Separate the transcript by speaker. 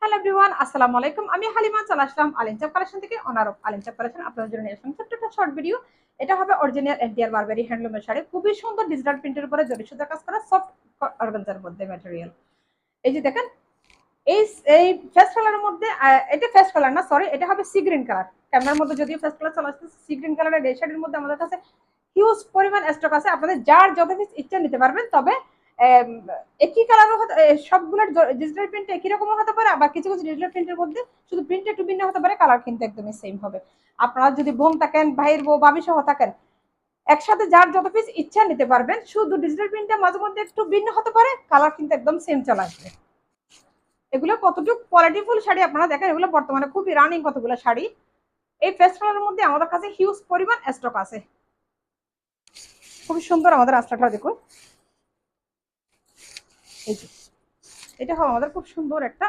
Speaker 1: Hello everyone, আসসালামু আলাইকুম। আমি হালিমা চলে আসলাম আলিনচাপ কালেকশন থেকে। অনার অফ আলিনচাপ কালেকশন আপনাদের জন্য নিয়ে আসলাম ছোট্ট একটা শর্ট ভিডিও। এটা হবে অরিজিনাল এনটিআর বারবেরি হ্যান্ডলুমের শাড়ি। খুবই সুন্দর ডিজিটাল প্রিন্টের উপরে জরি সুতার কাজ করা সফট অর্গানজার মধ্যে ম্যাটেরিয়াল। এই যে দেখেন, এই এই ফেস্ট কালারের মধ্যে এটা ফেস্ট কালার না, সরি, এটা হবে সি গ্রিন কালার। ক্যামেরার মধ্যে যদিও ফেস্ট কালার চলে আসছে, সি গ্রিন কালারের এই শাড়ির মধ্যে আমাদের কাছে হিউজ পরিমাণ স্টক আছে। আপনাদের যার যত পিস ইচ্ছা নিতে পারবেন। তবে একই কালারও সবগুলোর ডিজিটাল প্রিন্ট একই রকমও হতে পারে, আবার কিছু কিছু ডিজিটাল প্রিন্টের মধ্যে শুধু প্রিন্ট একটু ভিন্ন হতে পারে, কালার কিন্তু একদমই সেম হবে। আপনারা যদি বোন থাকেন, ভাইয়ের বউ, ভাবি সহ থাকেন, একসাথে যার যত পিস ইচ্ছা নিতে পারবেন। শুধু ডিজিটাল প্রিন্টটা মাঝে মধ্যে একটু ভিন্ন হতে পারে, কালার কিন্তু একদম সেম চলে আসবে। এগুলো কতটুকু কোয়ালিটিফুল শাড়ি আপনারা দেখেন, এগুলো বর্তমানে খুবই রানিং কতগুলো শাড়ি। এই ফেস্ট কালারের মধ্যে আমাদের কাছে হিউজ পরিমাণ স্টক আছে। খুবই সুন্দর আমাদের রাস্তাটা দেখুন। এই যে এটা হবে আমাদের খুব সুন্দর একটা